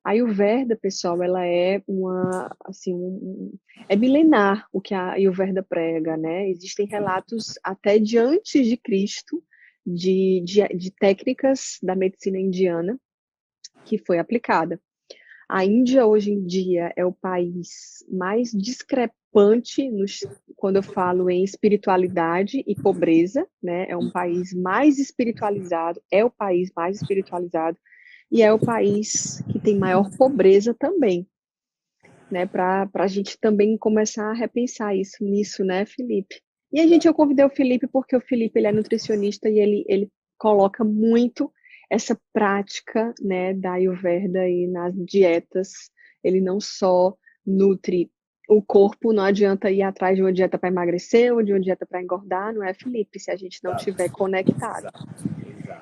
A Ayurveda, pessoal, ela é assim, é milenar o que a Ayurveda prega, né? Existem relatos até de antes de Cristo, de técnicas da medicina indiana que foi aplicada. A Índia, hoje em dia, é o país mais discrepante quando eu falo em espiritualidade e pobreza, né? É um país mais espiritualizado, é o país mais espiritualizado e é o país que tem maior pobreza também, né? Para a gente também começar a repensar nisso, né, Felipe? E eu convidei o Felipe porque o Felipe ele é nutricionista e ele coloca muito essa prática, né, da Ayurveda aí nas dietas. Ele não só nutre o corpo, não adianta ir atrás de uma dieta para emagrecer ou de uma dieta para engordar, não é, Felipe? Se a gente não estiver conectado.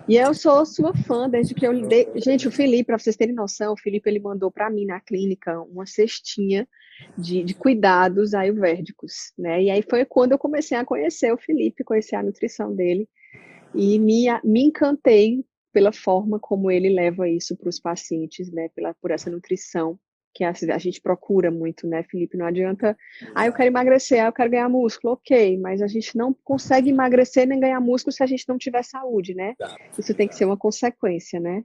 E eu sou sua fã desde que eu dei. Gente, o Felipe, para vocês terem noção, o Felipe ele mandou para mim na clínica uma cestinha de cuidados ayurvédicos, né? E aí foi quando eu comecei a conhecer o Felipe, conhecer a nutrição dele e me encantei pela forma como ele leva isso para os pacientes, né? Por essa nutrição que a gente procura muito, né, Felipe? Não adianta, eu quero emagrecer, eu quero ganhar músculo, ok, mas a gente não consegue emagrecer nem ganhar músculo se a gente não tiver saúde, né? Isso tem que ser uma consequência, né?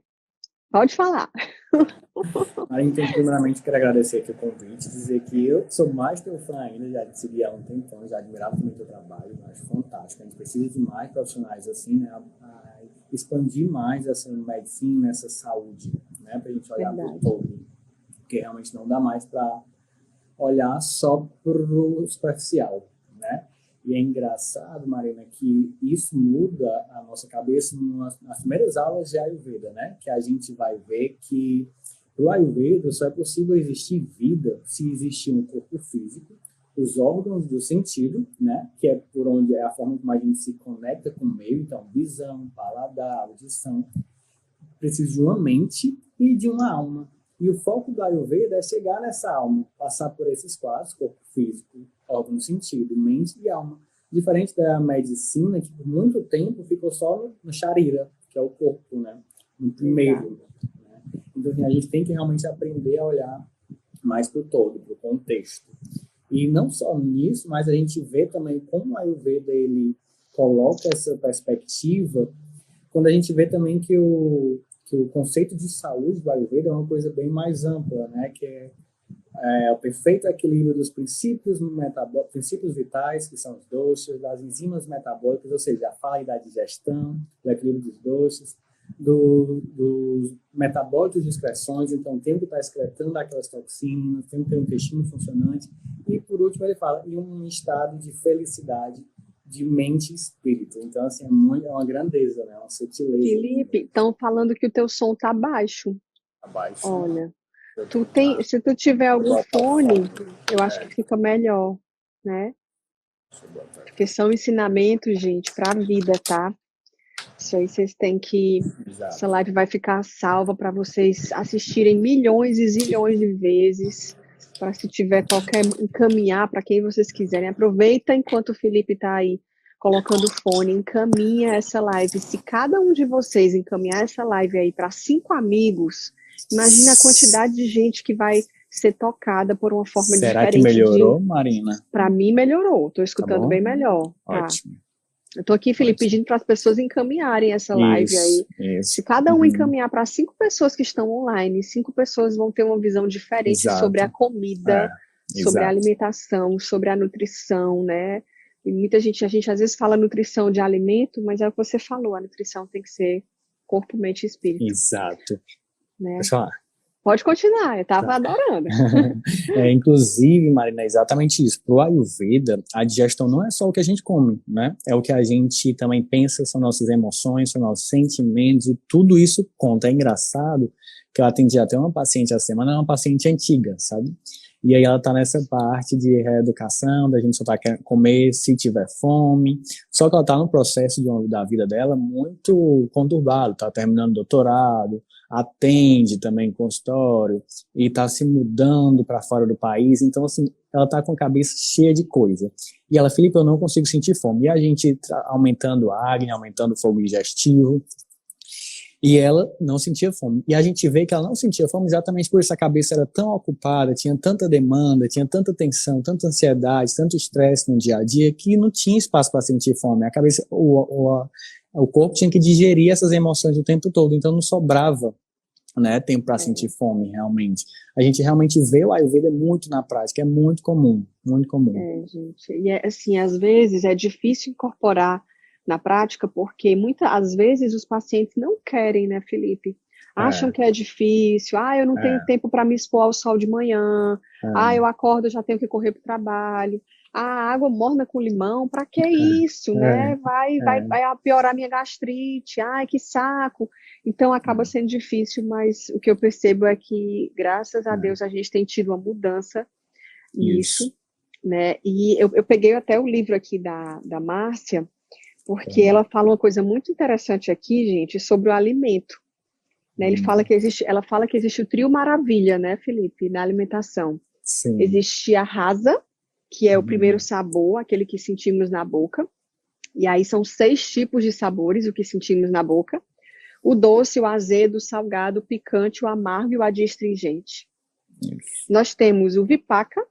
Pode falar. Aí, então, primeiramente, quero agradecer aqui o convite, dizer que eu sou mais teu fã ainda, já te segui há um tempão, já admirava também o teu trabalho, acho fantástico. A gente precisa de mais profissionais assim, né? A expandir mais essa medicina, essa saúde, né? Para a gente olhar para o Verdade. todo, porque realmente não dá mais para olhar só para o superficial, né? E é engraçado, Marina, que isso muda a nossa cabeça nas primeiras aulas de Ayurveda, né? Que a gente vai ver que no Ayurveda só é possível existir vida se existir um corpo físico, os órgãos do sentido, né? Que é por onde é a forma como a gente se conecta com o meio, então visão, paladar, audição, precisa de uma mente e de uma alma. E o foco do Ayurveda é chegar nessa alma, passar por esses quatro, corpo físico, órgão sentido, mente e alma. Diferente da medicina, que por muito tempo ficou só no Sharira, que é o corpo, né? No Exato. primeiro. Né? Então, assim, a gente tem que realmente aprender a olhar mais para o todo, para o contexto. E não só nisso, mas a gente vê também como o Ayurveda ele coloca essa perspectiva quando a gente vê também que o conceito de saúde do Ayurveda é uma coisa bem mais ampla, né? Que é o perfeito equilíbrio dos princípios vitais, que são os doshas, das enzimas metabólicas, ou seja, a fala da digestão, do equilíbrio dos doshas, dos metabólitos de excreções, então tem que estar excretando aquelas toxinas, tem que ter um intestino funcionante, e por último ele fala em um estado de felicidade de mente e espírito. Então, assim, é uma grandeza, né? Uma sutileza Felipe, estão falando que o teu som tá baixo. abaixo. Olha, se tu tiver algum Bota fome. fone, eu acho que fica melhor, né? Porque são ensinamentos, gente, para a vida, tá? Isso aí vocês têm que. Essa Exato. live vai ficar salva para vocês assistirem milhões e zilhões de vezes. Para se tiver qualquer encaminhar para quem vocês quiserem. Aproveita enquanto o Felipe está aí colocando o fone, encaminha essa live. Se cada um de vocês encaminhar essa live aí para 5 amigos, imagina a quantidade de gente que vai ser tocada por uma forma Será que diferente de. melhorou, Marina? Para mim, melhorou. Estou Tá escutando bom? bem melhor. Tá. Ótimo, Eu estou aqui, Felipe, ótimo. pedindo para as pessoas encaminharem essa live Isso, aí. Se isso. cada um Uhum. encaminhar para 5 pessoas que estão online, 5 pessoas vão ter uma visão diferente sobre a Exato. comida, É, sobre a exato. alimentação, sobre a nutrição, né? E muita gente, a gente às vezes fala nutrição de alimento, mas é o que você falou, a nutrição tem que ser corpo, mente e espírito, Exato. né? Pode falar. Pode continuar, eu estava Tá. adorando. Inclusive, Marina, é exatamente isso. Para o Ayurveda, a digestão não é só o que a gente come, né? É o que a gente também pensa, são nossas emoções, são nossos sentimentos, e tudo isso conta. É engraçado que eu atendi até uma paciente essa semana, é uma paciente antiga, sabe? E aí ela tá nessa parte de reeducação, da gente só tá querendo comer se tiver fome. Só que ela tá no processo da vida dela muito conturbado, tá terminando doutorado, atende também em consultório, e está se mudando para fora do país, então assim, ela está com a cabeça cheia de coisa. E ela, Felipe, eu não consigo sentir fome. E a gente aumentando a acne, aumentando o fogo digestivo. E ela não sentia fome. E a gente vê que ela não sentia fome exatamente por isso. A cabeça era tão ocupada, tinha tanta demanda, tinha tanta tensão, tanta ansiedade, tanto estresse no dia a dia, que não tinha espaço para sentir fome. A cabeça, o corpo tinha que digerir essas emoções o tempo todo, então não sobrava, né, tempo para sentir fome, realmente. A gente realmente vê o Ayurveda muito na prática, é muito comum, muito comum. Gente, e assim, às vezes é difícil incorporar na prática, porque às vezes os pacientes não querem, né, Felipe? Acham que é difícil, eu não tenho tempo para me expor ao sol de manhã, eu acordo, já tenho que correr para o trabalho, água morna com limão, para que isso, né? Vai piorar minha gastrite, ai, que saco. Então acaba sendo difícil, mas o que eu percebo é que, graças a Deus, a gente tem tido uma mudança nisso, né? E eu peguei até o livro aqui da Márcia, porque ela fala uma coisa muito interessante aqui, gente, sobre o alimento. Né? Ela fala que existe o trio maravilha, né, Felipe, na alimentação. Sim. Existe a rasa, que é o primeiro sabor, aquele que sentimos na boca. E aí são 6 tipos de sabores, o que sentimos na boca. O doce, o azedo, o salgado, o picante, o amargo e o adstringente. Nós temos o vipaka,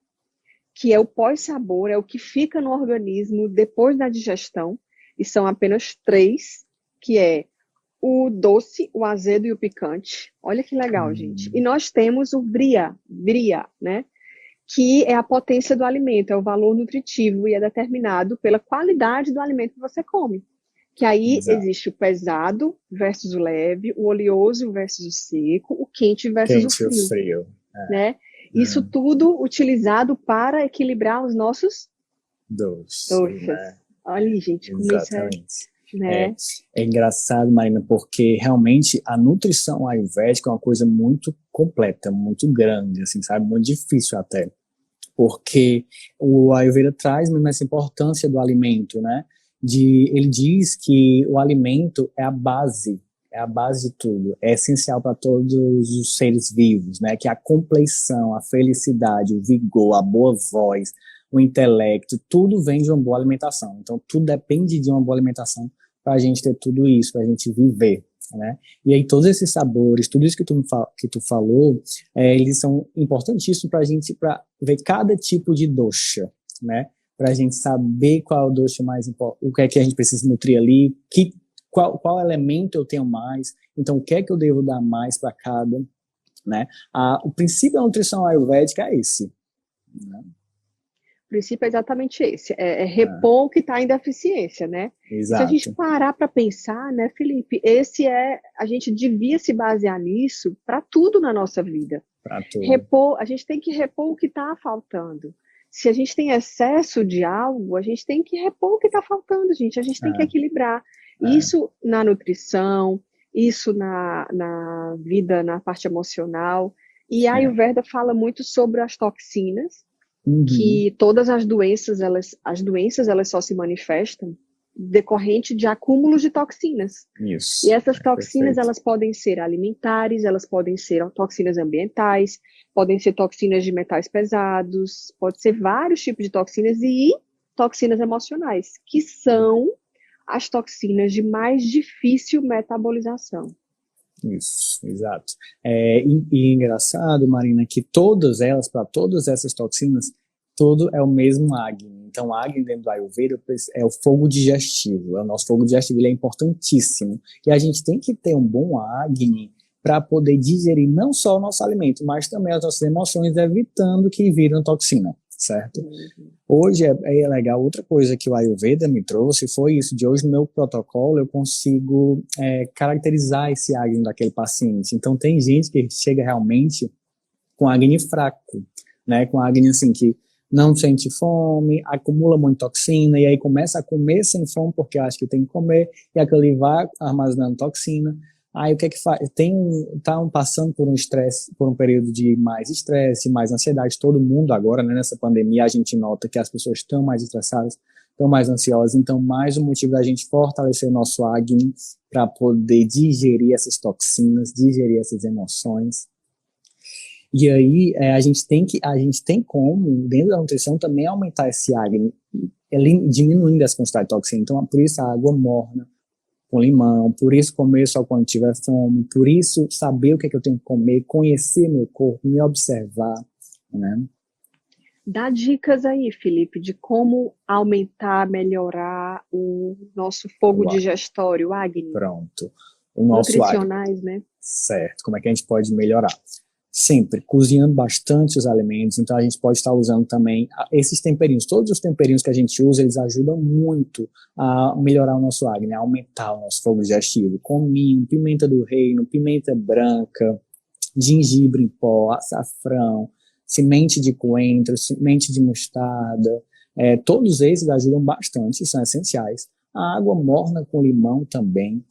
que é o pós-sabor, é o que fica no organismo depois da digestão, e são apenas 3, que é o doce, o azedo e o picante. Olha que legal, gente. E nós temos o Vriya, né? Que é a potência do alimento, é o valor nutritivo e é determinado pela qualidade do alimento que você come. Que aí existe o pesado versus o leve, o oleoso versus o seco, o quente versus o frio. Né? Isso tudo utilizado para equilibrar os nossos doces. Né? Olha, gente, como exatamente. Isso né? É engraçado, Marina, porque realmente a nutrição ayurvédica é uma coisa muito completa, muito grande, assim, sabe? Muito difícil até. Porque o Ayurveda traz mesmo essa importância do alimento, né? Ele diz que o alimento é a base de tudo, é essencial para todos os seres vivos, né? Que a compleição, a felicidade, o vigor, a boa voz, o intelecto, tudo vem de uma boa alimentação. Então, tudo depende de uma boa alimentação para a gente ter tudo isso, para a gente viver, né? E aí todos esses sabores, tudo isso que tu falou, eles são importantíssimos para a gente, para ver cada tipo de dosha, né? Para a gente saber qual é o dosha mais importante, o que é que a gente precisa nutrir ali, qual elemento eu tenho mais, então o que é que eu devo dar mais para cada, né? O princípio da nutrição ayurvédica é esse, né? O princípio é exatamente esse, é repor o que está em deficiência, né? Exato. Se a gente parar para pensar, né, Felipe, a gente devia se basear nisso para tudo na nossa vida. Para tudo. A gente tem que repor o que está faltando. Se a gente tem excesso de algo, a gente tem que repor o que está faltando, gente. A gente tem que equilibrar. Isso na nutrição, isso na vida, na parte emocional. E a Ayurveda fala muito sobre as toxinas, que todas as doenças elas só se manifestam decorrente de acúmulos de toxinas. Isso. E essas toxinas, elas podem ser alimentares, elas podem ser toxinas ambientais, podem ser toxinas de metais pesados, pode ser vários tipos de toxinas e toxinas emocionais, que são as toxinas de mais difícil metabolização. Isso, exato. E engraçado, Marina, que para todas essas toxinas, todo é o mesmo Agni. Então, Agni dentro do Ayurveda é o fogo digestivo. O nosso fogo digestivo, ele é importantíssimo. E a gente tem que ter um bom Agni para poder digerir não só o nosso alimento, mas também as nossas emoções, evitando que viram toxina, certo? Hoje é legal, outra coisa que o Ayurveda me trouxe foi isso, de hoje no meu protocolo eu consigo caracterizar esse Agni daquele paciente. Então tem gente que chega realmente com Agni fraco, né, com Agni assim que não sente fome, acumula muita toxina e aí começa a comer sem fome porque acha que tem que comer e aquilo ali vai armazenando toxina. Aí o que é que faz? Estão passando por um estresse, por um período de mais estresse, mais ansiedade. Todo mundo agora, né, nessa pandemia, a gente nota que as pessoas estão mais estressadas, estão mais ansiosas. Então, mais um motivo da gente fortalecer o nosso Agni para poder digerir essas toxinas, digerir essas emoções. E aí a gente tem como, dentro da nutrição, também aumentar esse Agni, diminuindo essa quantidade de toxina. Então, por isso a água morna, com limão, por isso comer só quando tiver fome, por isso saber o que é que eu tenho que comer, conhecer meu corpo, me observar, né? Dá dicas aí, Felipe, de como aumentar, melhorar o nosso fogo Uau, digestório, Agni. pronto. O nosso Agni, Nutricionais, né? certo. Como é que a gente pode melhorar? Sempre cozinhando bastante os alimentos, então a gente pode estar usando também esses temperinhos. Todos os temperinhos que a gente usa, eles ajudam muito a melhorar o nosso acne, a aumentar o nosso fogo digestivo. Cominho, pimenta do reino, pimenta branca, gengibre em pó, açafrão, semente de coentro, semente de mostarda, todos esses ajudam bastante, são essenciais. A água morna com limão também.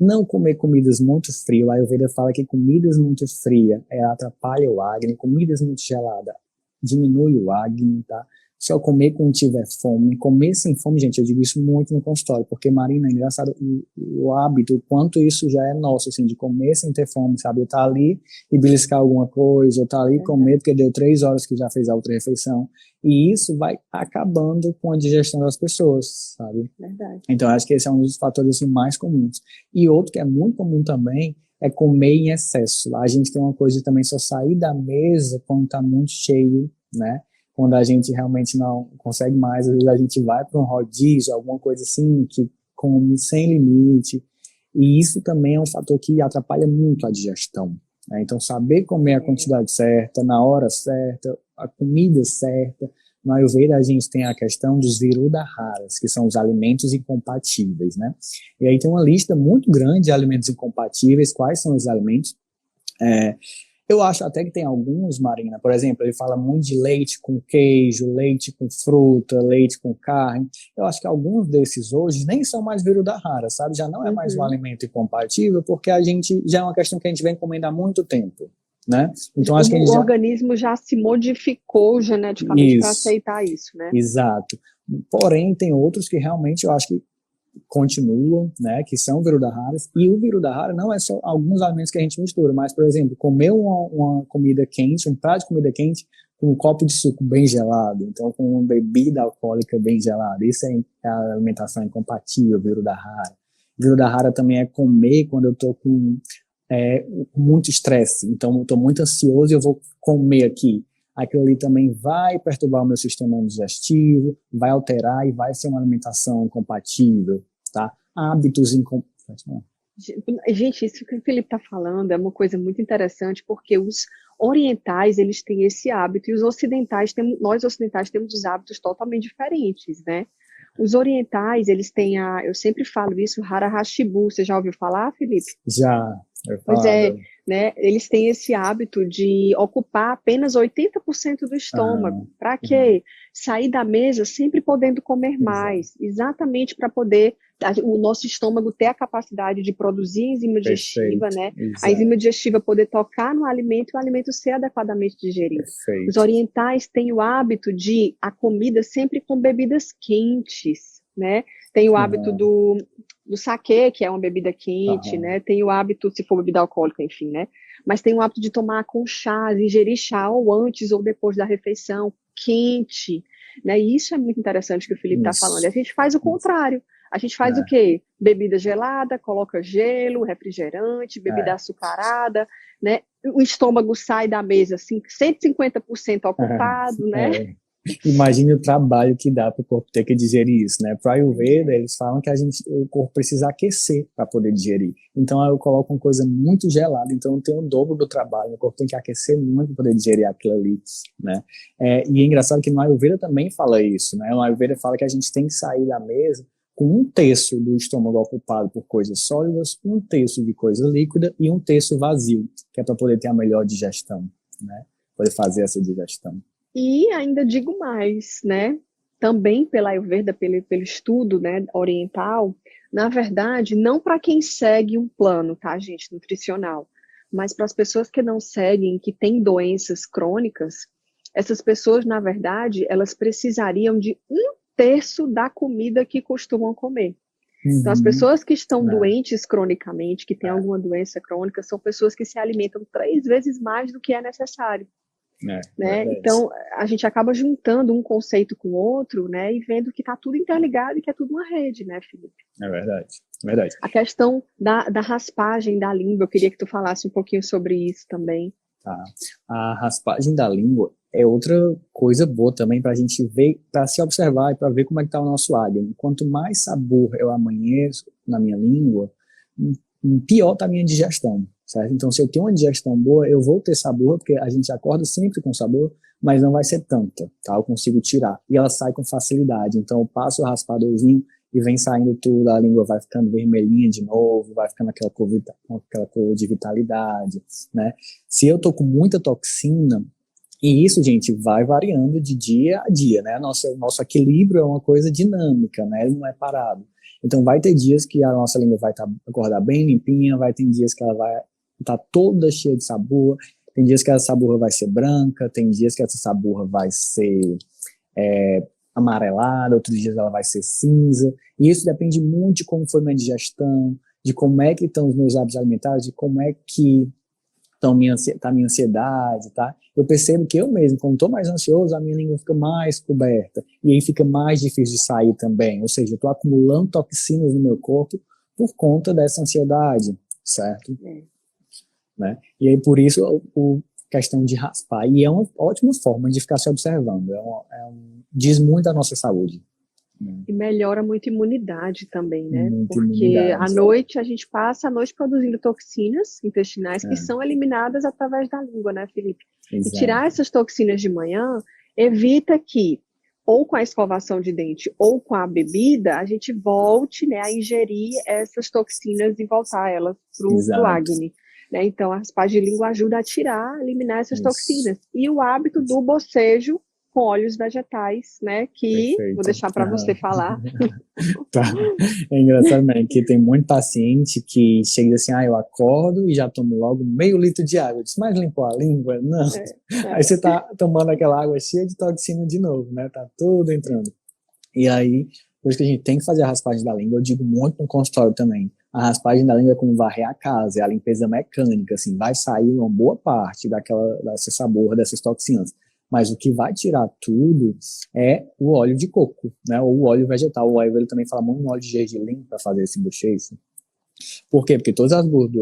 Não comer comidas muito frias. A Ayurveda fala que comidas muito frias atrapalha o Agni, comidas muito geladas diminui o Agni, tá? Só comer quando tiver fome. Comer sem fome, gente, eu digo isso muito no consultório, porque, Marina, é engraçado o hábito, o quanto isso já é nosso, assim, de comer sem ter fome, sabe? Tá ali e beliscar alguma coisa, ou tá ali comer porque deu 3 horas que já fez a outra refeição. E isso vai acabando com a digestão das pessoas, sabe? Verdade. Então, acho que esse é um dos fatores assim, mais comuns. E outro que é muito comum também é comer em excesso. A gente tem uma coisa de também só sair da mesa quando está muito cheio, né? Quando a gente realmente não consegue mais, às vezes a gente vai para um rodízio, alguma coisa assim, que come sem limite. E isso também é um fator que atrapalha muito a digestão, né? Então, saber comer a quantidade certa, na hora certa, a comida certa. No Ayurveda, a gente tem a questão dos Viruddharas, que são os alimentos incompatíveis, né? E aí tem uma lista muito grande de alimentos incompatíveis. Quais são os alimentos? Eu acho até que tem alguns, Marina, por exemplo, ele fala muito de leite com queijo, leite com fruta, leite com carne. Eu acho que alguns desses hoje nem são mais Viruddharas, sabe? Já não é mais um alimento incompatível, porque a gente já é uma questão que a gente vem comendo há muito tempo, né? Então acho que a gente O já... organismo já se modificou geneticamente para Isso, aceitar isso, né? exato. Porém, tem outros que realmente eu acho que continuam, né, que são Viruddharas, e o Viruddhara não é só alguns alimentos que a gente mistura, mas, por exemplo, comer uma comida quente, um prato de comida quente, com um copo de suco bem gelado, então com uma bebida alcoólica bem gelada, isso é a alimentação incompatível, Viruddhara. Viruddhara também é comer quando eu estou com muito estresse, então eu estou muito ansioso e eu vou comer aqui. Aquilo ali também vai perturbar o meu sistema digestivo, vai alterar e vai ser uma alimentação incompatível, tá? Hábitos incompatíveis. Gente, isso que o Felipe está falando é uma coisa muito interessante, porque os orientais, eles têm esse hábito, e os ocidentais, nós ocidentais temos os hábitos totalmente diferentes, né? Os orientais, eles têm eu sempre falo isso, Hara Hashibu, você já ouviu falar, Felipe? Já, eu Pois é, falo. né? Eles têm esse hábito de ocupar apenas 80% do estômago. Para quê? Sair da mesa sempre podendo comer mais, exatamente para poder o nosso estômago ter a capacidade de produzir enzima digestiva, Perfeito, né? A exato, enzima digestiva poder tocar no alimento e o alimento ser adequadamente digerido. Os perfeito. orientais têm o hábito de a comida sempre com bebidas quentes, né? Tem o hábito Uhum, do saquê, que é uma bebida quente, uhum, né? Tem o hábito, se for bebida alcoólica, enfim, né? Mas tem o hábito de tomar com chá, ingerir chá ou antes ou depois da refeição, quente, né? E isso é muito interessante que o Felipe está falando. E isso, a gente faz o isso. contrário. A gente faz o É, quê? Bebida gelada, coloca gelo, refrigerante, bebida é. açucarada, né? O estômago sai da mesa assim, 150% ocupado, né? É. Imagine o trabalho que dá para o corpo ter que digerir isso, né? Para Pois Ayurveda, é. eles falam que o corpo precisa aquecer para poder digerir. Então, aí eu coloco uma coisa muito gelada, então eu tenho o dobro do trabalho. O corpo tem que aquecer muito para poder digerir aquilo ali, né? E é engraçado que no Ayurveda também fala isso, né? No Ayurveda fala que a gente tem que sair da mesa com 1/3 do estômago ocupado por coisas sólidas, 1/3 de coisa líquida e 1/3 vazio, que é para poder ter a melhor digestão, né? Poder fazer essa digestão. E ainda digo mais, né? Também pela Ayurveda, pelo estudo, né, oriental, na verdade, não para quem segue um plano, tá, gente, nutricional, mas para as pessoas que não seguem, que têm doenças crônicas, essas pessoas, na verdade, elas precisariam de 1/3 da comida que costumam comer. Então, as Uhum. pessoas que estão É, doentes cronicamente, que têm é, alguma doença crônica, são pessoas que se alimentam 3 vezes mais do que é necessário. né? Verdade. Então, a gente acaba juntando um conceito com o outro, né? E vendo que está tudo interligado e que é tudo uma rede, né, Felipe? É verdade, verdade. A questão da raspagem da língua, eu queria que tu falasse um pouquinho sobre isso também. Tá. A raspagem da língua é outra coisa boa também para a gente ver, para se observar e para ver como é que está o nosso água. Quanto mais sabor eu amanheço na minha língua, pior está a minha digestão, certo? Então, se eu tenho uma digestão boa, eu vou ter sabor, porque a gente acorda sempre com sabor, mas não vai ser tanta, tá? Eu consigo tirar. E ela sai com facilidade. Então, eu passo o raspadorzinho e vem saindo tudo, a língua vai ficando vermelhinha de novo, vai ficando aquela cor de vitalidade, né? Se eu tô com muita toxina, e isso, gente, vai variando de dia a dia, né? Nosso equilíbrio é uma coisa dinâmica, né? Ele não é parado. Então, vai ter dias que a nossa língua vai acordar bem limpinha, vai ter dias que ela vai estar toda cheia de sabor, tem dias que essa saburra vai ser branca, tem dias que essa saburra vai ser amarelada, outros dias ela vai ser cinza. E isso depende muito de como foi minha digestão, de como é que estão os meus hábitos alimentares, de como é que tá a minha ansiedade, tá? Eu percebo que eu mesmo, quando estou mais ansioso, a minha língua fica mais coberta. E aí fica mais difícil de sair também. Ou seja, eu estou acumulando toxinas no meu corpo por conta dessa ansiedade, certo? Né? E aí, por isso, questão de raspar. E é uma ótima forma de ficar se observando. Diz muito da nossa saúde. E melhora muito a imunidade também, né? Muita Porque imunidade. à noite a gente passa a noite produzindo toxinas intestinais que são eliminadas através da língua, né, Felipe? E tirar essas toxinas de manhã evita que, ou com a escovação de dente ou com a bebida, a gente volte, né, a ingerir essas toxinas e voltar elas para o acne. Né? Então, a raspagem de língua ajuda a tirar, a eliminar essas toxinas. E o hábito do bocejo com óleos vegetais, né? Que Perfeito. vou deixar para você falar. Tá. É engraçado, né? Que tem muito paciente que chega assim, eu acordo e já tomo logo meio litro de água. Eu disse, mas limpou a língua? Não. Aí você tá tomando aquela água cheia de toxina de novo, né? Tá tudo entrando. E aí, por isso que a gente tem que fazer a raspagem da língua. Eu digo muito no consultório também. A raspagem da língua é como varrer a casa, é a limpeza mecânica, assim, vai sair uma boa parte dessa sabor, dessas toxinas. Mas o que vai tirar tudo é o óleo de coco, né? Ou o óleo vegetal. O óleo, ele também fala muito no óleo de gergelim para fazer esse bochecho. Por quê? Porque todas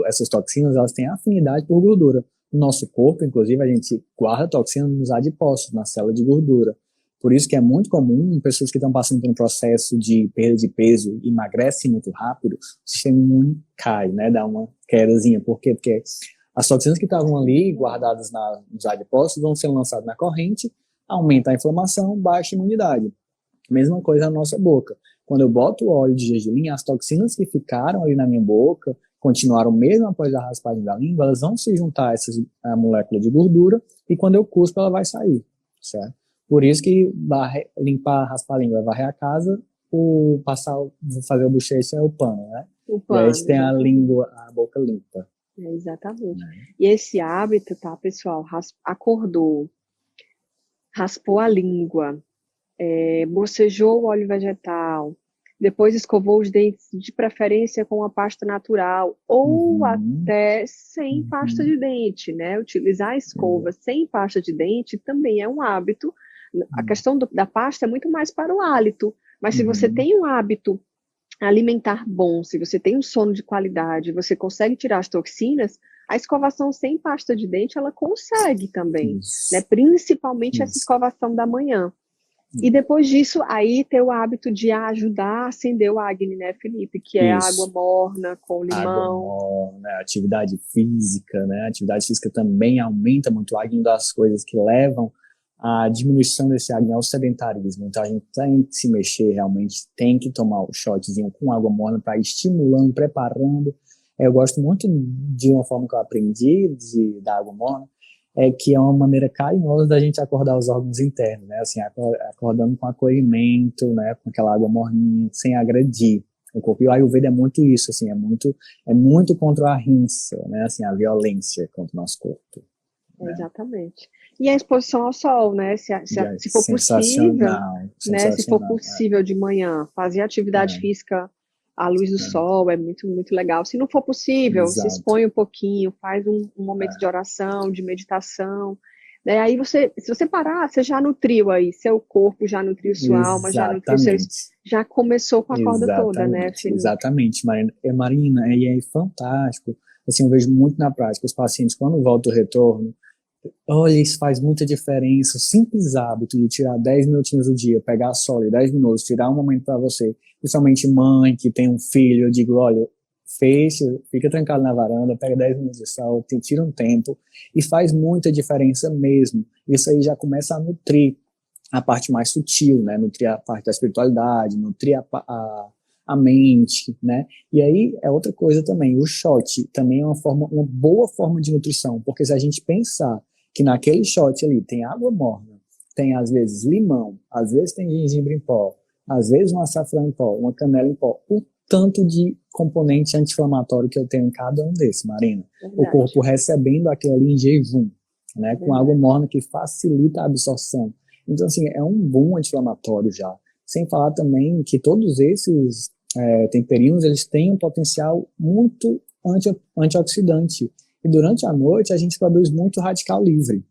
essas toxinas, elas têm afinidade por gordura. No nosso corpo, inclusive, a gente guarda toxinas nos adipócitos, na célula de gordura. Por isso que é muito comum, pessoas que estão passando por um processo de perda de peso e emagrecem muito rápido, o sistema imune cai, né? Dá uma quedazinha. Por quê? Porque as toxinas que estavam ali guardadas nos adipócitos vão ser lançadas na corrente, aumenta a inflamação, baixa a imunidade. Mesma coisa na nossa boca. Quando eu boto o óleo de gergelim, as toxinas que ficaram ali na minha boca, continuaram mesmo após a raspagem da língua, elas vão se juntar a essa molécula de gordura e quando eu cuspo ela vai sair, certo? Por isso que limpar, raspar a língua é varrer a casa, fazer o bochecho é o pano, né? O pano, e aí a gente tem a boca limpa. Exatamente. E esse hábito, tá, pessoal? Acordou, raspou a língua, bocejou o óleo vegetal, depois escovou os dentes, de preferência com a pasta natural, ou até sem pasta de dente, né? Utilizar a escova sem pasta de dente também é um hábito. A questão da pasta é muito mais para o hálito, mas se você tem um hábito alimentar bom, se você tem um sono de qualidade, você consegue tirar as toxinas, a escovação sem pasta de dente, ela consegue também, né? Principalmente essa escovação da manhã. E depois disso, aí ter o hábito de ajudar a acender o acne, né, Felipe? Que é água morna com limão. Água morna, atividade física, né? A atividade física também aumenta muito o acne, uma das coisas que levam à diminuição desse acne é o sedentarismo. Então a gente tem que se mexer realmente, tem que tomar o shotzinho com água morna para ir estimulando, preparando. Eu gosto muito de uma forma que eu aprendi da água morna, que é uma maneira carinhosa da gente acordar os órgãos internos, né? Assim, acordando com acolhimento, né? Com aquela água morninha, sem agredir o corpo. E o Ayurveda é muito isso, assim, é muito contra a rinça, né? Assim, a violência contra o nosso corpo. Né? Exatamente. E a exposição ao sol, né? Se for possível, né? Se for possível de manhã, fazer atividade física à luz do sol é muito, muito legal. Se não for possível, se expõe um pouquinho, faz um momento de oração, de meditação, Né? Aí se você parar, você já nutriu aí, seu corpo já nutriu sua alma, já nutriu seus, Exatamente. já começou com a corda toda, né, Exatamente, Felipe? exatamente, Marina. Marina, e é fantástico. Assim, eu vejo muito na prática, os pacientes, quando voltam o retorno, olha, isso faz muita diferença. O simples hábito de tirar 10 minutinhos do dia, pegar sol e 10 minutos, tirar um momento para você, principalmente mãe que tem um filho, eu digo, olha, fecha, fica trancado na varanda, pega 10 minutos de sol, tira um tempo, e faz muita diferença mesmo. Isso aí já começa a nutrir a parte mais sutil, né? Nutrir a parte da espiritualidade, nutrir a mente, né? E aí é outra coisa também, o shot também é uma boa forma de nutrição, porque se a gente pensar que naquele shot ali tem água morna, tem às vezes limão, às vezes tem gengibre em pó, às vezes um açafrão em pó, uma canela em pó, o tanto de componente anti-inflamatório que eu tenho em cada um desses, Marina. Verdade. O corpo recebendo aquilo ali em jejum, né? Com água morna que facilita a absorção. Então, assim, é um bom anti-inflamatório já. Sem falar também que todos esses temperinos, eles têm um potencial muito antioxidante. E durante a noite, a gente produz muito radical livre.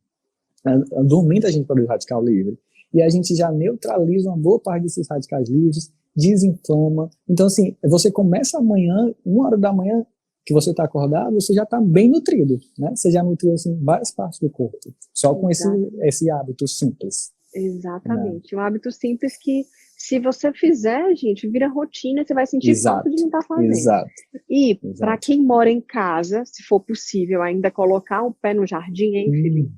Dormindo, a gente produz radical livre. E a gente já neutraliza uma boa parte desses radicais livres, desinflama. Então, assim, você começa amanhã, 1 hora da manhã, que você está acordado, você já está bem nutrido, né? Você já nutriu, assim, várias partes do corpo, só com esse hábito simples. Exatamente. Um hábito simples que, se você fizer, gente, vira rotina, você vai sentir falta de não estar fazendo. Exato. E, para quem mora em casa, se for possível ainda colocar um pé no jardim, hein, Felipe?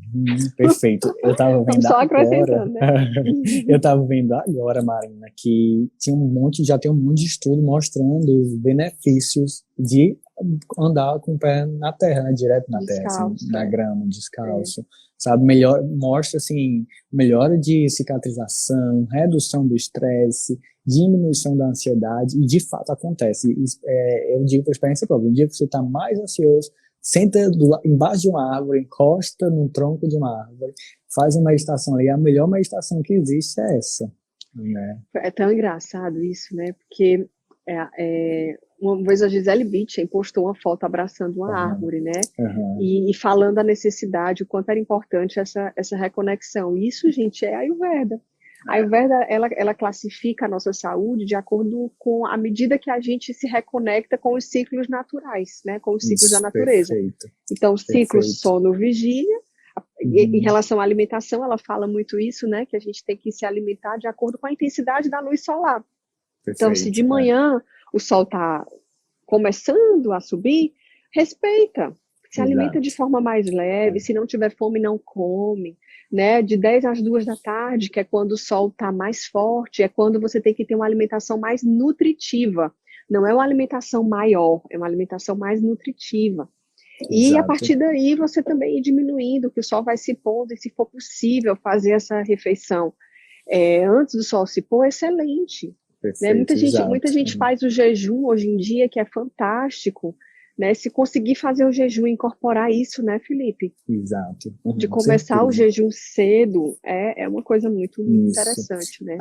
Perfeito. Eu estava vendo só agora, né? eu estava vendo agora, Marina, que já tem um monte de estudo mostrando os benefícios de andar com o pé na terra, né? Direto na terra, assim, na grama, descalço. Sabe, mostra assim, melhora de cicatrização, redução do estresse, diminuição da ansiedade, e de fato acontece. Eu digo por experiência própria, um dia que você está mais ansioso, senta embaixo de uma árvore, encosta no tronco de uma árvore, faz uma meditação ali, a melhor meditação que existe é essa. Né? É tão engraçado isso, né? Porque uma vez a Gisele Bündchen postou uma foto abraçando uma árvore, né? E falando a necessidade, o quanto era importante essa reconexão. Isso, gente, é Ayurveda. A Ayurveda, ela classifica a nossa saúde de acordo com a medida que a gente se reconecta com os ciclos naturais, né? Com os ciclos da natureza. Perfeito. Então, ciclo sono-vigília. Em relação à alimentação, ela fala muito isso, né? Que a gente tem que se alimentar de acordo com a intensidade da luz solar. Então, se de manhã o sol está começando a subir, respeita. Se alimenta de forma mais leve, se não tiver fome, não come. Né? De 10 às 2 da tarde, que é quando o sol está mais forte, é quando você tem que ter uma alimentação mais nutritiva. Não é uma alimentação maior, é uma alimentação mais nutritiva. E a partir daí você também ir diminuindo, que o sol vai se pondo, e se for possível fazer essa refeição antes do sol se pôr, excelente. Perfeito, né? Muita gente faz o jejum hoje em dia, que é fantástico, né? Se conseguir fazer o jejum e incorporar isso, né, Felipe? Exato. De começar o jejum cedo é uma coisa muito interessante, né?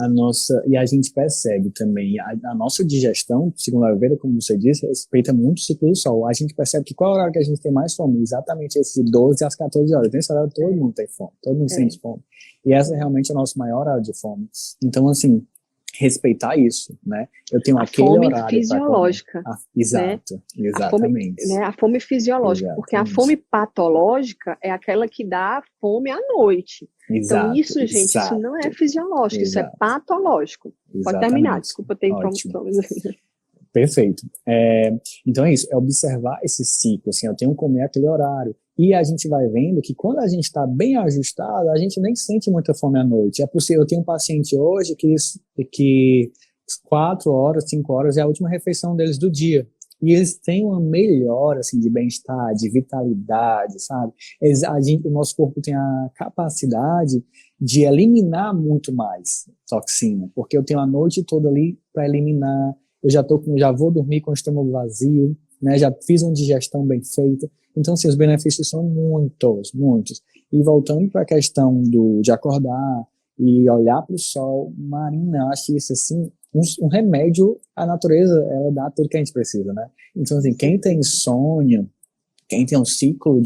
E a gente percebe também, a nossa digestão, segundo a Ayurveda, como você disse, respeita muito o ciclo do sol. A gente percebe que qual é o horário que a gente tem mais fome? Exatamente esse de 12 às 14 horas. Nesse horário todo mundo tem fome, todo mundo sente fome. E essa é realmente o nosso maior horário de fome. Então, assim, respeitar isso, né? Eu tenho aquele horário para comer. Fisiológica. Exato, né? Exatamente. A fome fisiológica, porque a fome patológica é aquela que dá fome à noite. Então, isso, gente, isso não é fisiológico, isso é patológico. Pode terminar, desculpa ter interrompido. Perfeito. Então é isso, é observar esse ciclo, assim, eu tenho que comer aquele horário. E a gente vai vendo que quando a gente está bem ajustado, a gente nem sente muita fome à noite. É possível, eu tenho um paciente hoje que 4 horas, 5 horas é a última refeição deles do dia. E eles têm uma melhora, assim, de bem-estar, de vitalidade, sabe? O nosso corpo tem a capacidade de eliminar muito mais toxina, porque eu tenho a noite toda ali para eliminar. Eu já vou dormir com o estômago vazio, né? Já fiz uma digestão bem feita. Então, assim, os benefícios são muitos, muitos. E voltando para a questão de acordar e olhar para o sol, Marina, acho isso, assim, um remédio, a natureza, ela dá tudo que a gente precisa, né? Então, assim, quem tem insônia, quem tem um ciclo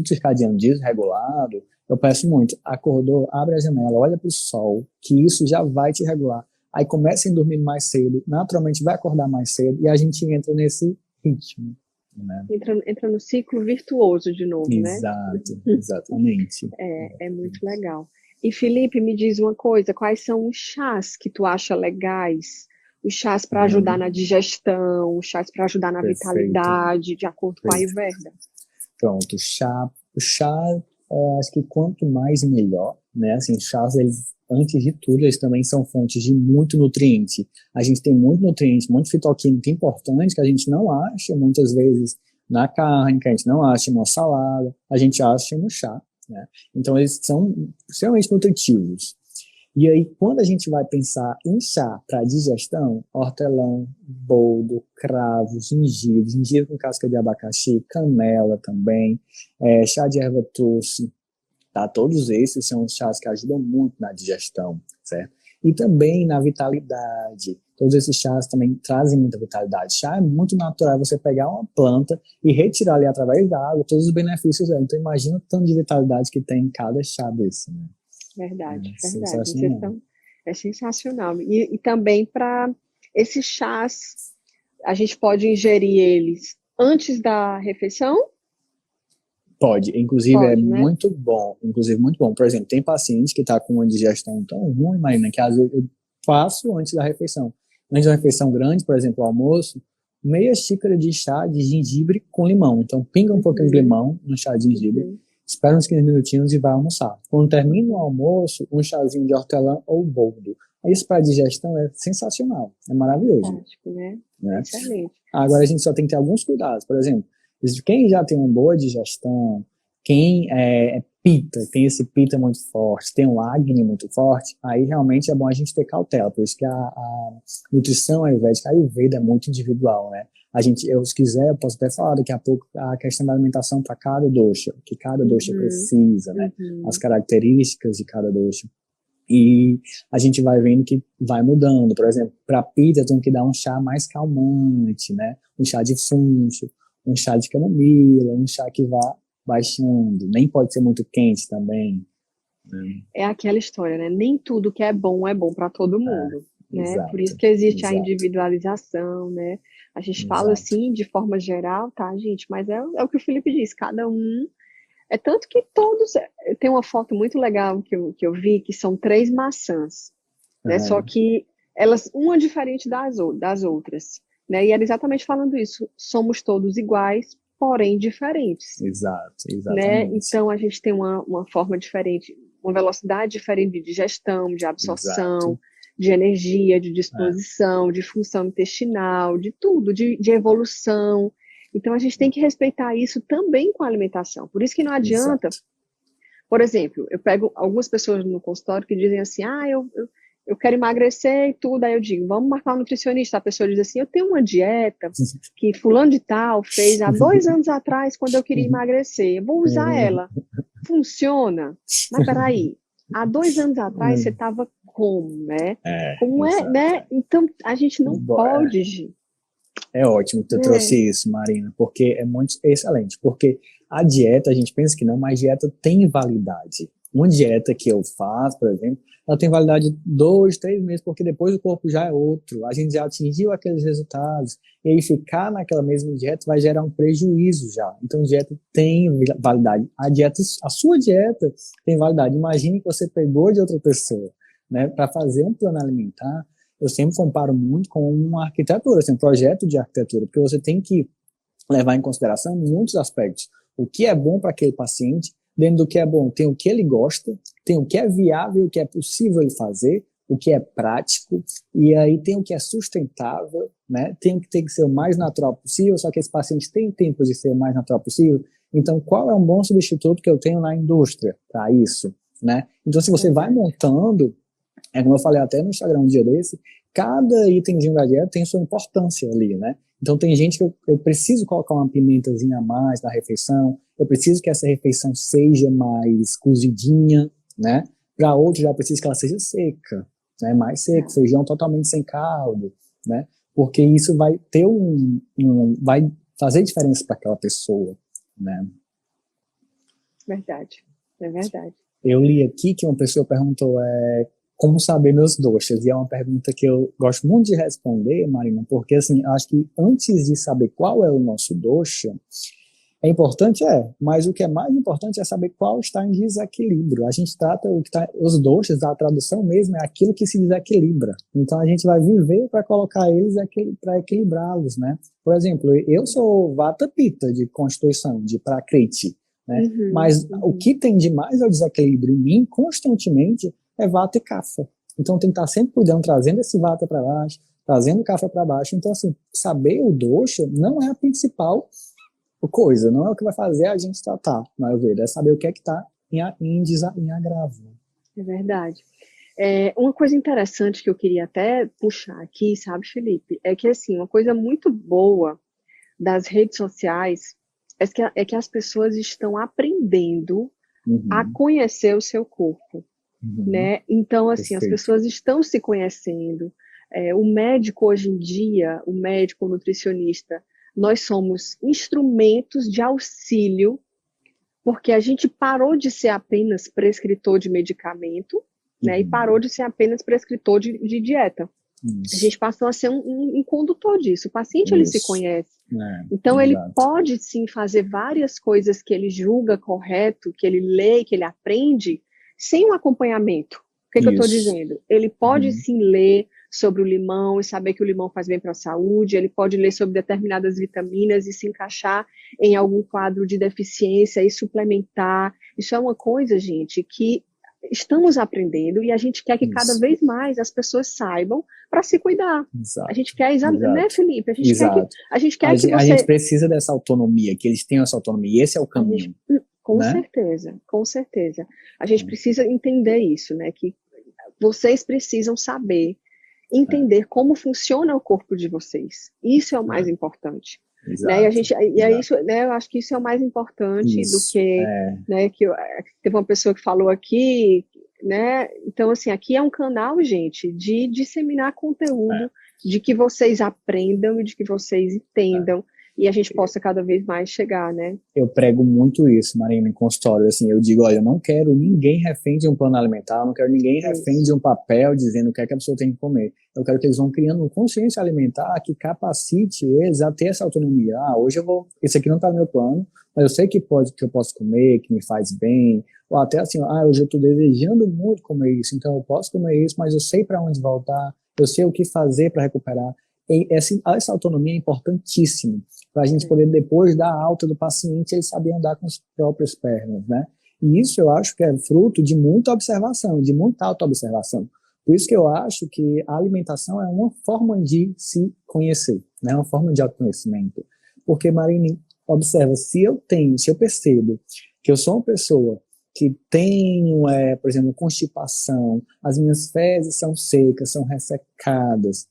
circadiano desregulado, Eu peço muito, acordou, abre a janela, olha para o sol, que isso já vai te regular. Aí começa a dormir mais cedo, naturalmente vai acordar mais cedo, e a gente entra nesse ritmo, né? Entra no ciclo virtuoso de novo, né? Exato, exatamente. É muito legal. E Felipe, me diz uma coisa, quais são os chás que tu acha legais? Os chás para ajudar Uhum, na digestão, os chás para ajudar na perfeito, vitalidade, de acordo com a perfeito. Ayurveda. Pronto, o chá, acho que quanto mais melhor, né? Assim, chás, eles, antes de tudo, eles também são fontes de muito nutriente. A gente tem muito nutriente, muito fitoquímico importante que a gente não acha muitas vezes na carne, que a gente não acha numa salada, a gente acha no chá, né? Então, eles são extremamente nutritivos. E aí, quando a gente vai pensar em chá para digestão, hortelã, boldo, cravo, gengibre com casca de abacaxi, canela também, chá de erva doce, tá? Todos esses são chás que ajudam muito na digestão, certo? E também na vitalidade. Todos esses chás também trazem muita vitalidade. Chá é muito natural você pegar uma planta e retirar ali através da água todos os benefícios dela. Então imagina o tanto de vitalidade que tem em cada chá desse, né? Verdade, verdade. Sensacional. É sensacional. E também para esses chás, a gente pode ingerir eles antes da refeição? Pode, inclusive é Pode, né? muito bom, inclusive muito bom. Por exemplo, tem paciente que está com uma digestão tão ruim, Marina, que às vezes eu faço antes da refeição. Antes da refeição grande, por exemplo, o almoço, meia xícara de chá de gengibre com limão. Então, pinga um pouquinho de Uhum, limão no chá de gengibre, uhum, espera uns 15 minutinhos e vai almoçar. Quando termina o uhum. almoço, um chazinho de hortelã ou boldo. Isso para digestão é sensacional, é maravilhoso, Fantástico, né? né? Excelente. Agora a gente só tem que ter alguns cuidados. Por exemplo, quem já tem uma boa digestão, quem é pita, tem esse pita muito forte, tem um acne muito forte, aí realmente é bom a gente ter cautela. Por isso que a nutrição ayurvédica, a Ayurveda é muito individual, né? A gente, eu, se quiser, eu posso até falar daqui a pouco a questão da alimentação para cada dosha, o que cada dosha Uhum, precisa, né? As uhum. características de cada dosha. E a gente vai vendo que vai mudando. Por exemplo, para pizza, eu tenho que dar um chá mais calmante, né? Um chá de funcho, um chá de camomila, um chá que vá baixando. Nem pode ser muito quente também, né? É aquela história, né? Nem tudo que é bom para todo mundo, né? Por isso Exato, que existe a exato, individualização, né? A gente fala exato. assim de forma geral, tá, gente? Mas é o que o Felipe disse, cada um. É tanto que todos. Tem uma foto muito legal que eu vi, que são três maçãs, né? Só Aham. que elas, uma diferente das outras, né? E era exatamente falando isso. Somos todos iguais, porém diferentes, Exato, né? exatamente. Então a gente tem uma forma diferente, uma velocidade diferente de digestão, de Exato. absorção, de energia, de É, disposição, de função intestinal, de tudo, de evolução. Então a gente tem que respeitar isso também com a alimentação. Por isso que não adianta, exato. por exemplo, eu pego algumas pessoas no consultório que dizem assim, eu quero emagrecer e tudo, aí eu digo, vamos marcar um nutricionista. A pessoa diz assim, eu tenho uma dieta que fulano de tal fez há 2 anos atrás, quando eu queria emagrecer, eu vou usar ela. Funciona? Mas peraí, há 2 anos atrás você estava como, né? Como é, Exato. né? Então a gente não pode, É ótimo que tu né? trouxe isso, Marina, porque é muito excelente. Porque a dieta, a gente pensa que não, mas dieta tem validade. Uma dieta que eu faço, por exemplo, ela tem validade de 2, 3 meses, porque depois o corpo já é outro. A gente já atingiu aqueles resultados. E aí ficar naquela mesma dieta vai gerar um prejuízo já. Então, dieta tem validade. A sua dieta tem validade. Imagine que você pegou de outra pessoa, né, para fazer um plano alimentar. Eu sempre comparo muito com uma arquitetura, assim, um projeto de arquitetura, porque você tem que levar em consideração muitos aspectos. O que é bom para aquele paciente, dentro do que é bom, tem o que ele gosta, tem o que é viável, o que é possível ele fazer, o que é prático, e aí tem o que é sustentável, né? Tem o que tem que ser o mais natural possível, só que esse paciente tem tempo de ser o mais natural possível. Então, qual é um bom substituto que eu tenho na indústria para isso, né? Então, se você vai Verdade. montando, como eu falei até no Instagram um dia desse, cada itemzinho da dieta tem sua importância ali, né? Então tem gente que eu preciso colocar uma pimentazinha a mais na refeição, eu preciso que essa refeição seja mais cozidinha, né? Para outros já preciso que ela seja seca, né? Mais seco, É, feijão totalmente sem caldo, né? Porque isso vai ter vai fazer diferença para aquela pessoa, né? verdade. É verdade. Eu li aqui que uma pessoa perguntou como saber meus doshas, e é uma pergunta que eu gosto muito de responder, Marina, porque assim, acho que antes de saber qual é o nosso dosha, é importante, mas o que é mais importante é saber qual está em desequilíbrio. A gente trata os doshas, a tradução mesmo é aquilo que se desequilibra. Então a gente vai viver para colocar eles para equilibrá-los, né? Por exemplo, eu sou Vata Pitta de constituição, de Prakriti, né? Mas o que tem de mais ao desequilíbrio em mim constantemente é Vata e Kapha. Então tem que estar sempre cuidando, trazendo esse Vata para baixo, trazendo o Kapha para baixo. Então assim, saber o dosha não é a principal coisa, não é o que vai fazer a gente tratar na Ayurveda, é saber o que é que está em agravo. É verdade. Uma coisa interessante que eu queria até puxar aqui, sabe, Felipe, é que assim, uma coisa muito boa das redes sociais é que as pessoas estão aprendendo a conhecer o seu corpo, né? Então, assim, as pessoas estão se conhecendo. O médico hoje em dia, o médico, o nutricionista, nós somos instrumentos de auxílio, porque a gente parou de ser apenas prescritor de medicamento, né, e parou de ser apenas prescritor de dieta. A gente passou a ser um condutor disso. O paciente, ele se conhece. Então, ele pode, sim, fazer várias coisas que ele julga correto, que ele lê, que ele aprende, sem um acompanhamento. O que eu estou dizendo? Ele pode, sim, ler sobre o limão e saber que o limão faz bem para a saúde, ele pode ler sobre determinadas vitaminas e se encaixar em algum quadro de deficiência e suplementar. Isso é uma coisa, gente, que estamos aprendendo e a gente quer que cada vez mais as pessoas saibam para se cuidar. A gente quer, né, Felipe? A gente quer que você... A gente precisa dessa autonomia, que eles tenham essa autonomia, e esse é o caminho. Com certeza, com certeza. A gente precisa entender isso, né? Que vocês precisam saber, entender como funciona o corpo de vocês. Isso é o mais importante. Né? Eu acho que isso é o mais importante do que, né, teve uma pessoa que falou aqui, né? Então, assim, aqui é um canal, gente, de disseminar conteúdo, de que vocês aprendam e de que vocês entendam, e a gente possa cada vez mais chegar, né? Eu prego muito isso, Marina, em consultório. Assim, eu digo, olha, eu não quero ninguém refém de um plano alimentar, eu não quero ninguém refém de um papel dizendo o que é que a pessoa tem que comer. Eu quero que eles vão criando uma consciência alimentar que capacite eles a ter essa autonomia. Hoje esse aqui não está no meu plano, mas eu sei que eu posso comer, que me faz bem. Ou até assim, hoje eu estou desejando muito comer isso, então eu posso comer isso, mas eu sei para onde voltar, eu sei o que fazer para recuperar. E essa autonomia é importantíssima para a gente poder, depois da alta do paciente, ele saber andar com as próprias pernas, né? E isso eu acho que é fruto de muita observação, de muita autoobservação. Por isso que eu acho que a alimentação é uma forma de se conhecer, né? Uma forma de autoconhecimento. Porque, Marina, observa, se eu percebo que eu sou uma pessoa que tenho, por exemplo, constipação, as minhas fezes são secas, são ressecadas,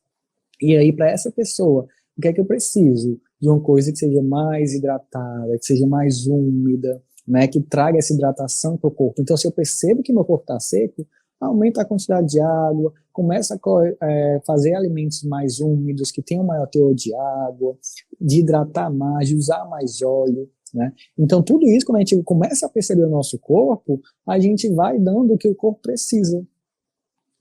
e aí, para essa pessoa, o que é que eu preciso? De uma coisa que seja mais hidratada, que seja mais úmida, né, que traga essa hidratação para o corpo. Então, se eu percebo que meu corpo está seco, aumenta a quantidade de água, começa a fazer alimentos mais úmidos, que tenham maior teor de água, de hidratar mais, de usar mais óleo, né? Então, tudo isso, quando a gente começa a perceber o nosso corpo, a gente vai dando o que o corpo precisa.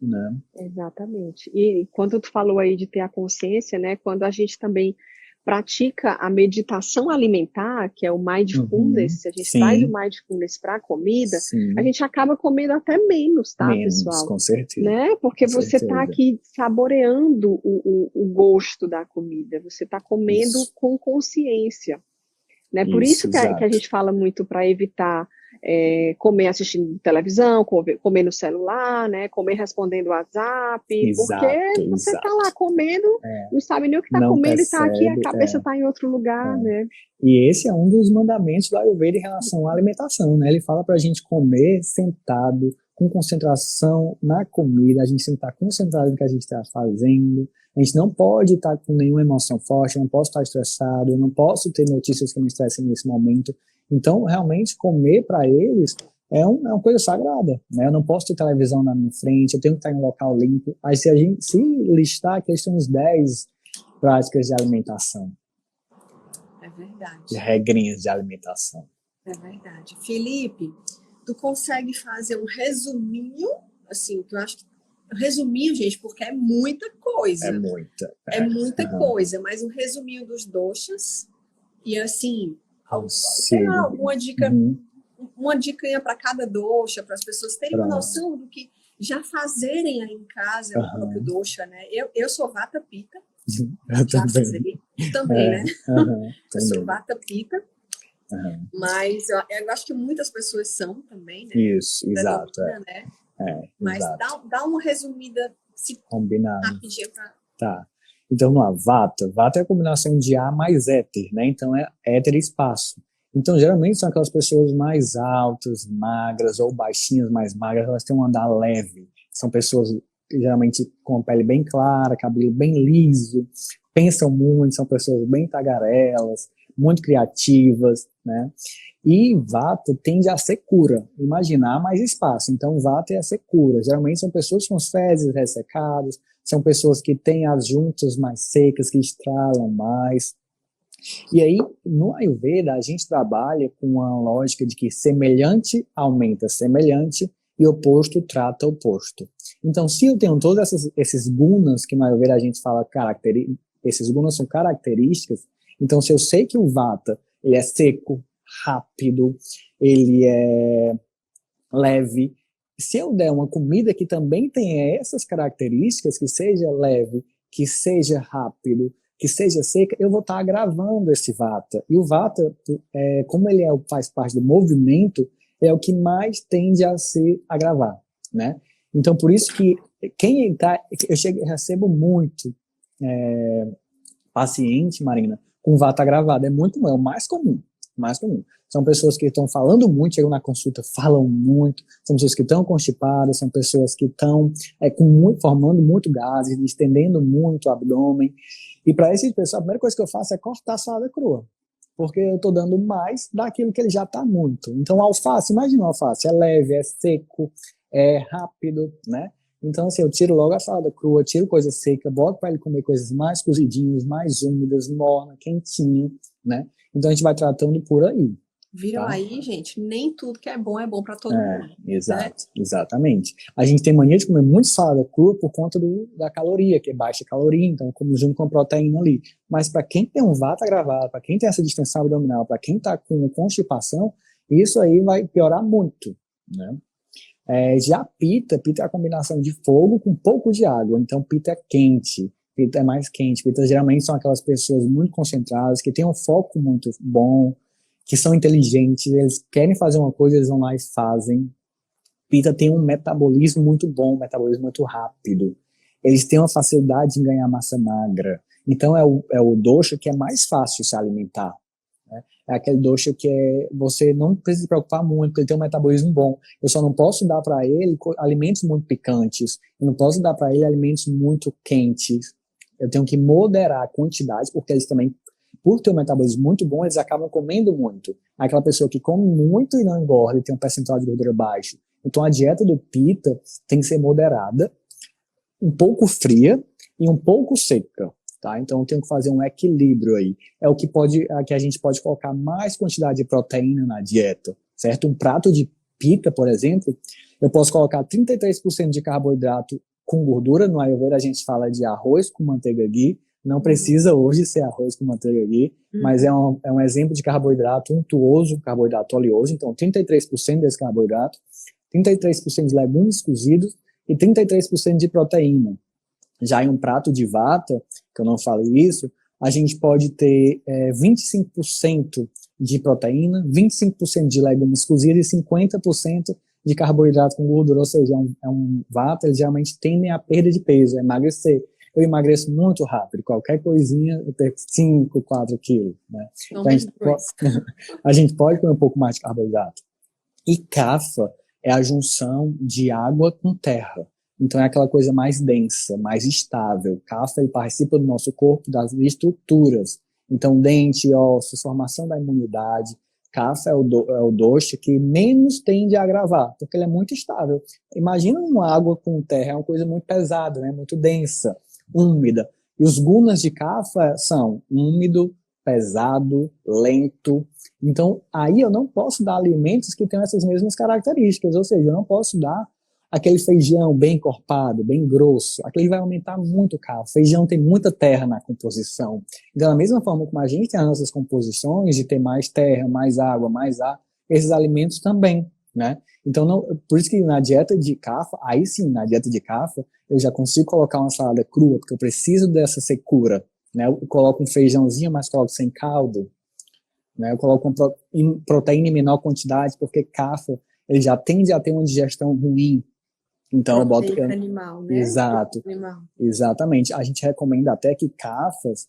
Né? Exatamente. E quando tu falou aí de ter a consciência, né, quando a gente também pratica a meditação alimentar, que é o mindfulness, se a gente traz o mindfulness para a comida, a gente acaba comendo até menos, tá, pessoal? Com certeza. Né? Porque você está aqui saboreando o gosto da comida, você está comendo com consciência. Né? Por isso que a gente fala muito para evitar comer assistindo televisão, comer no celular, né? Comer respondendo WhatsApp, porque você está lá comendo, não sabe nem o que está comendo, e está aqui, a cabeça está em outro lugar, né? E esse é um dos mandamentos do Ayurveda em relação à alimentação, né? Ele fala para a gente comer sentado, com concentração na comida, a gente tem que estar concentrado no que a gente está fazendo, a gente não pode estar com nenhuma emoção forte, eu não posso estar estressado, eu não posso ter notícias que me estressem nesse momento. Então, realmente, comer para eles é uma coisa sagrada, né? Eu não posso ter televisão na minha frente, eu tenho que estar em um local limpo. Aí, se listar, aqui tem uns 10 práticas de alimentação. É verdade. De regrinhas de alimentação. É verdade. Felipe, Tu consegue fazer um resuminho, assim, que eu acho que resuminho, gente, porque é muita coisa. É muita. É muita coisa, mas um resuminho dos doshas e assim, sei lá, alguma dica, uma dica para cada dosha, para as pessoas terem uma noção do que já fazerem aí em casa o próprio dosha, né? Eu sou Vata Pitta, já fazei, também, né? Eu sou Vata Pitta, mas eu acho que muitas pessoas são também, né? Isso, exato. Né? Mas dá uma resumida combinado. Rapidinho pra... Tá. Então, vamos lá. Vata é a combinação de ar mais éter, né? Então, é éter e espaço. Então, geralmente, são aquelas pessoas mais altas, magras, ou baixinhas, mais magras, elas têm um andar leve. São pessoas, geralmente, com a pele bem clara, cabelo bem liso, pensam muito, são pessoas bem tagarelas, muito criativas, né? E Vata tende a ser cura, imaginar mais espaço. Então, Vata é a ser cura. Geralmente são pessoas com as fezes ressecadas, são pessoas que têm as juntas mais secas, que estralam mais. E aí, no Ayurveda, a gente trabalha com a lógica de que semelhante aumenta semelhante e oposto trata oposto. Então, se eu tenho todos esses gunas que no Ayurveda a gente fala, esses gunas são características, então se eu sei que o Vata ele é seco, rápido, ele é leve. Se eu der uma comida que também tenha essas características, que seja leve, que seja rápido, que seja seca, eu vou estar agravando esse Vata. E o Vata, como ele faz parte do movimento, é o que mais tende a se agravar, né? Então, por isso que eu recebo muito paciente, Marina, com Vata agravado. É o mais comum. São pessoas que estão falando muito, chegam na consulta, falam muito, são pessoas que estão constipadas, são pessoas que estão formando muito gases, estendendo muito o abdômen. E para esses pessoas, a primeira coisa que eu faço é cortar a salada crua, porque eu estou dando mais daquilo que ele já está muito. Então, alface, imagina o alface, é leve, é seco, é rápido, né? Então, assim, eu tiro logo a salada crua, tiro coisa seca, boto para ele comer coisas mais cozidinhas, mais úmidas, morna, quentinha, né? Então, a gente vai tratando por aí. Viram tá? aí, gente? Nem tudo que é bom para todo mundo. Exato, né? Exatamente. A gente tem mania de comer muito salada crua por conta da caloria, que é baixa caloria, então como junto com a proteína ali. Mas para quem tem um Vata agravado, para quem tem essa distensão abdominal, para quem está com constipação, isso aí vai piorar muito, né? Já Pitta é a combinação de fogo com um pouco de água, então Pitta é quente. Pitta é mais quente. Pitta geralmente são aquelas pessoas muito concentradas, que têm um foco muito bom, que são inteligentes, eles querem fazer uma coisa, eles vão lá e fazem. Pitta tem um metabolismo muito bom, um metabolismo muito rápido. Eles têm uma facilidade em ganhar massa magra. Então é o dosha que é mais fácil se alimentar. Né? É aquele dosha que você não precisa se preocupar muito, porque ele tem um metabolismo bom. Eu só não posso dar para ele alimentos muito picantes, eu não posso dar para ele alimentos muito quentes. Eu tenho que moderar a quantidade, porque eles também, por ter um metabolismo muito bom, eles acabam comendo muito. Aquela pessoa que come muito e não engorda e tem um percentual de gordura baixo. Então a dieta do Pitta tem que ser moderada, um pouco fria e um pouco seca. Tá? Então eu tenho que fazer um equilíbrio aí. É o que a gente pode colocar mais quantidade de proteína na dieta. Certo? Um prato de Pitta, por exemplo, eu posso colocar 33% de carboidrato com gordura. No Ayurveda a gente fala de arroz com manteiga ghee. Não precisa hoje ser arroz com manteiga ghee, mas é um exemplo de carboidrato untuoso, carboidrato oleoso. Então, 33% desse carboidrato, 33% de legumes cozidos e 33% de proteína. Já em um prato de Vata, que eu não falei isso, a gente pode ter 25% de proteína, 25% de legumes cozidos e 50% de carboidrato com gordura. Ou seja, Vata, eles geralmente tendem a perda de peso, a emagrecer. Eu emagreço muito rápido, qualquer coisinha eu perco 5, 4 quilos. Né? Então, a gente pode comer um pouco mais de carboidrato. E Kapha é a junção de água com terra. Então é aquela coisa mais densa, mais estável. Kapha ele participa do nosso corpo, das estruturas. Então dente, ossos, formação da imunidade. Kapha é o dosha que menos tende a agravar, porque ele é muito estável. Imagina uma água com terra, é uma coisa muito pesada, né? Muito densa, úmida. E os gunas de Kapha são úmido, pesado, lento. Então, aí eu não posso dar alimentos que tenham essas mesmas características, ou seja, eu não posso dar aquele feijão bem encorpado, bem grosso, aquele vai aumentar muito o carbo. Feijão tem muita terra na composição. Então, da mesma forma como a gente tem as nossas composições de ter mais terra, mais água, mais ar, esses alimentos também, né? Então, não, por isso que na dieta de CAFA, aí sim, na dieta de CAFA, eu já consigo colocar uma salada crua, porque eu preciso dessa secura, né? Eu coloco um feijãozinho, mas coloco sem caldo, né? Eu coloco uma proteína em menor quantidade, porque CAFA, ele já tende a ter uma digestão ruim. Então eu boto... animal, né? Exato, Animal. Exatamente. A gente recomenda até que CAFAs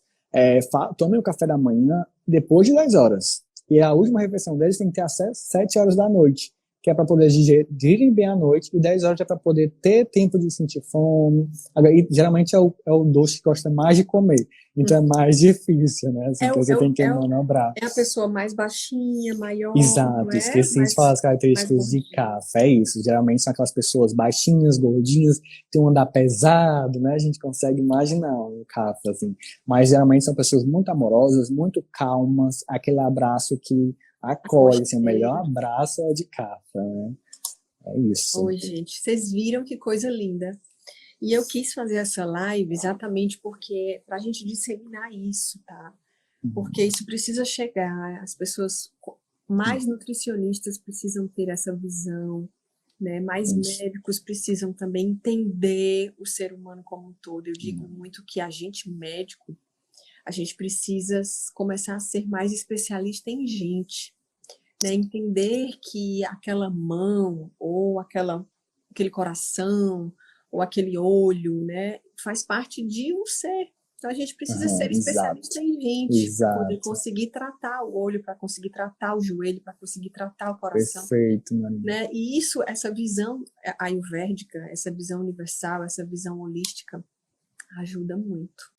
tomem o café da manhã depois de 10 horas. E a última refeição deles tem que ter até 7 horas da noite, que é para poder digerirem bem à noite, e 10 horas é para poder ter tempo de sentir fome. E, geralmente é o doce que gosta mais de comer, então é mais difícil, né? Assim, então você tem que manobrar. É a pessoa mais baixinha, maior. Exato, esqueci de falar as características de CAFA, é isso. Geralmente são aquelas pessoas baixinhas, gordinhas, tem um andar pesado, né? A gente consegue imaginar um CAFA, assim. Mas geralmente são pessoas muito amorosas, muito calmas, aquele abraço que acolhe, assim, o melhor abraço é o de CAFA, né? É isso. Oi, gente, vocês viram que coisa linda. E eu quis fazer essa live exatamente porque para a gente disseminar isso, tá? Porque isso precisa chegar, as pessoas mais nutricionistas precisam ter essa visão, né? Mais médicos precisam também entender o ser humano como um todo. Eu digo muito que a gente médico, a gente precisa começar a ser mais especialista em gente, né? Entender que aquela mão ou aquele coração ou aquele olho, né, faz parte de um ser. Então a gente precisa ser especialista em gente para poder conseguir tratar o olho, para conseguir tratar o joelho, para conseguir tratar o coração. Perfeito, Maria. Né? E isso, essa visão ayurvédica, essa visão universal, essa visão holística, ajuda muito.